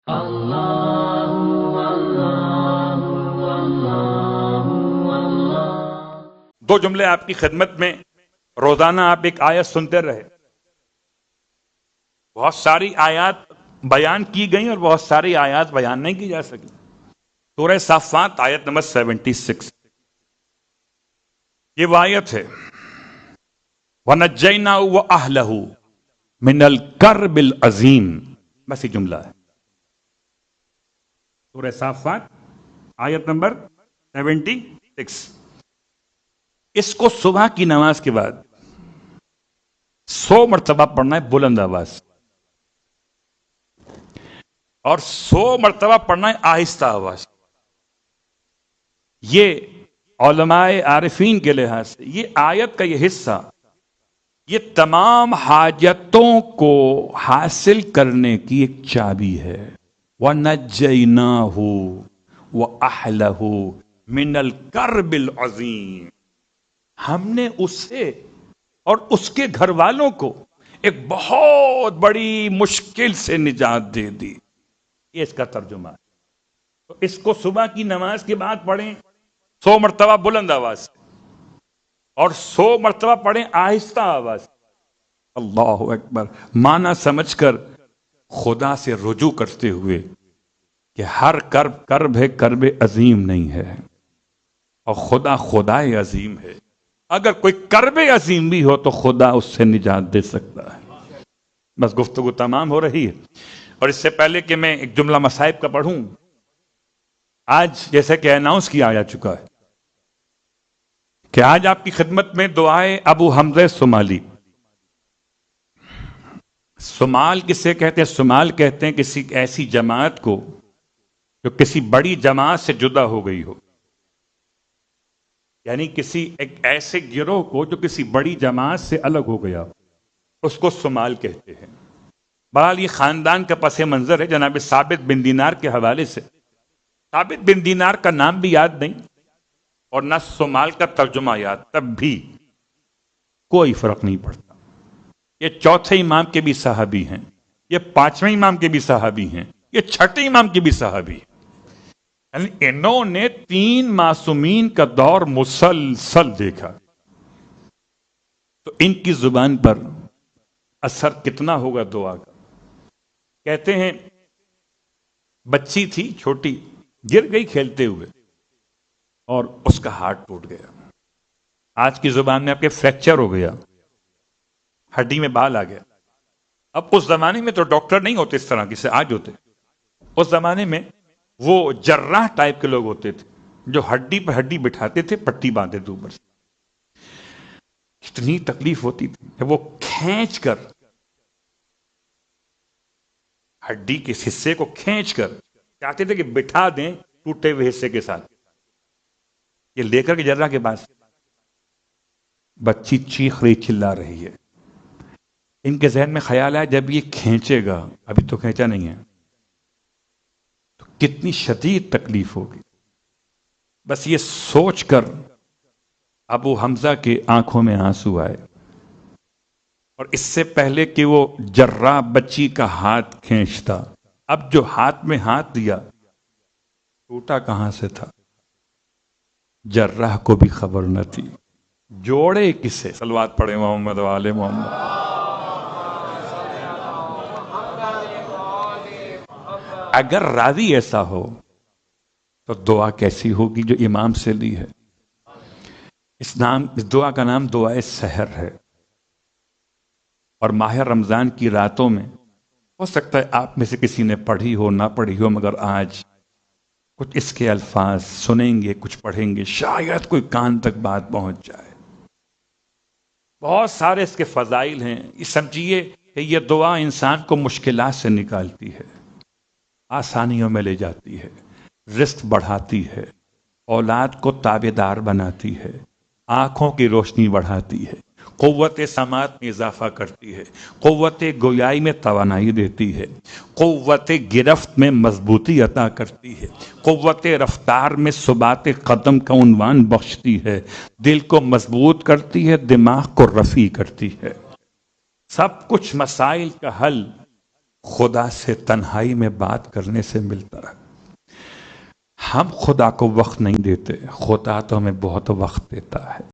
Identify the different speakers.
Speaker 1: دو جملے آپ کی خدمت میں، روزانہ آپ ایک آیت سنتے رہے. بہت ساری آیات بیان کی گئی اور بہت ساری آیات بیان نہیں کی جا سکی. سورہ صافات آیت نمبر 76، یہ وہ آیت ہے وَنَجَّيْنَاهُ وَأَهْلَهُ مِنَ الْكَرْبِ الْعَظِيمِ. بس یہ جملہ ہے. سورہ صافات آیت نمبر 76. اس کو صبح کی نماز کے بعد 100 مرتبہ پڑھنا ہے بلند آواز، اور 100 مرتبہ پڑھنا ہے آہستہ آواز. یہ علماء عارفین کے لحاظ سے یہ آیت کا یہ حصہ یہ تمام حاجتوں کو حاصل کرنے کی ایک چابی ہے. وَنَجَّيْنَاهُ وَأَهْلَهُ مِنَ الْكَرْبِ الْعَظِيمِ. ہم نے اسے اور اس کے گھر والوں کو ایک بہت بڑی مشکل سے نجات دے دی. یہ اس کا ترجمہ ہے. تو اس کو صبح کی نماز کے بعد پڑھیں 100 مرتبہ بلند آواز سے، اور 100 مرتبہ پڑھیں آہستہ آواز سے. اللہ اکبر. معنی سمجھ کر خدا سے رجوع کرتے ہوئے کہ ہر کرب ہے، کرب عظیم نہیں ہے، اور خدا خدائے عظیم ہے. اگر کوئی کرب عظیم بھی ہو تو خدا اس سے نجات دے سکتا ہے. بس گفتگو تمام ہو رہی ہے. اور اس سے پہلے کہ میں ایک جملہ مصائب کا پڑھوں، آج جیسے کہ اناؤنس کیا جا چکا ہے کہ آج آپ کی خدمت میں دعائے ابو حمزہ صومالی. صومال کسے کہتے ہیں؟ صومال کہتے ہیں کسی ایسی جماعت کو جو کسی بڑی جماعت سے جدا ہو گئی ہو، یعنی کسی ایک ایسے گروہ کو جو کسی بڑی جماعت سے الگ ہو گیا، اس کو صومال کہتے ہیں. بہرحال یہ خاندان کا پس منظر ہے. جناب ثابت بن دینار کے حوالے سے ثابت بن دینار کا نام بھی یاد نہیں اور نہ صومال کا ترجمہ یاد، تب بھی کوئی فرق نہیں پڑتا. یہ چوتھے امام کے بھی صحابی ہیں، یہ پانچویں امام کے بھی صحابی ہیں، یہ چھٹے امام کے بھی صحابی ہیں. یعنی انہوں نے 3 معصومین کا دور مسلسل دیکھا. تو ان کی زبان پر اثر کتنا ہوگا دعا کا. کہتے ہیں بچی تھی چھوٹی، گر گئی کھیلتے ہوئے اور اس کا ہاتھ ٹوٹ گیا. آج کی زبان میں آپ کے فریکچر ہو گیا، ہڈی میں بال آ گیا. اب اس زمانے میں تو ڈاکٹر نہیں ہوتے اس طرح جیسے آج ہوتے. اس زمانے میں وہ جراح ٹائپ کے لوگ ہوتے تھے جو ہڈی پہ ہڈی بٹھاتے تھے، پٹی باندھے تھے اوپر سے. کتنی تکلیف ہوتی تھی کہ وہ کھینچ کر ہڈی کے حصے کو کھینچ کر چاہتے تھے کہ بٹھا دیں ٹوٹے ہوئے حصے کے ساتھ. یہ لے کر کے جراح کے پاس بچی چیخ رہی، چلا رہی ہے. ان کے ذہن میں خیال آیا جب یہ کھینچے گا، ابھی تو کھینچا نہیں ہے، تو کتنی شدید تکلیف ہوگی. بس یہ سوچ کر ابو حمزہ کے آنکھوں میں آنسو آئے. اور اس سے پہلے کہ وہ جراح بچی کا ہاتھ کھینچتا، اب جو ہاتھ میں ہاتھ دیا ٹوٹا کہاں سے تھا جراح کو بھی خبر نہ تھی. جوڑے کسے؟ صلوات پڑھے محمد و آل محمد. اگر راضی ایسا ہو تو دعا کیسی ہوگی جو امام سے لی ہے. اس دعا کا نام دعائے سحر ہے. اور ماہ رمضان کی راتوں میں ہو سکتا ہے آپ میں سے کسی نے پڑھی ہو نہ پڑھی ہو، مگر آج کچھ اس کے الفاظ سنیں گے، کچھ پڑھیں گے، شاید کوئی کان تک بات پہنچ جائے. بہت سارے اس کے فضائل ہیں. یہ سمجھیے کہ یہ دعا انسان کو مشکلات سے نکالتی ہے، آسانیوں میں لے جاتی ہے، رزق بڑھاتی ہے، اولاد کو تابعدار بناتی ہے، آنکھوں کی روشنی بڑھاتی ہے، قوت سماعت میں اضافہ کرتی ہے، قوت گویائی میں توانائی دیتی ہے، قوت گرفت میں مضبوطی عطا کرتی ہے، قوت رفتار میں ثبات قدم کا عنوان بخشتی ہے، دل کو مضبوط کرتی ہے، دماغ کو رفیع کرتی ہے. سب کچھ مسائل کا حل خدا سے تنہائی میں بات کرنے سے ملتا ہے۔ ہم خدا کو وقت نہیں دیتے، خدا تو ہمیں بہت وقت دیتا ہے۔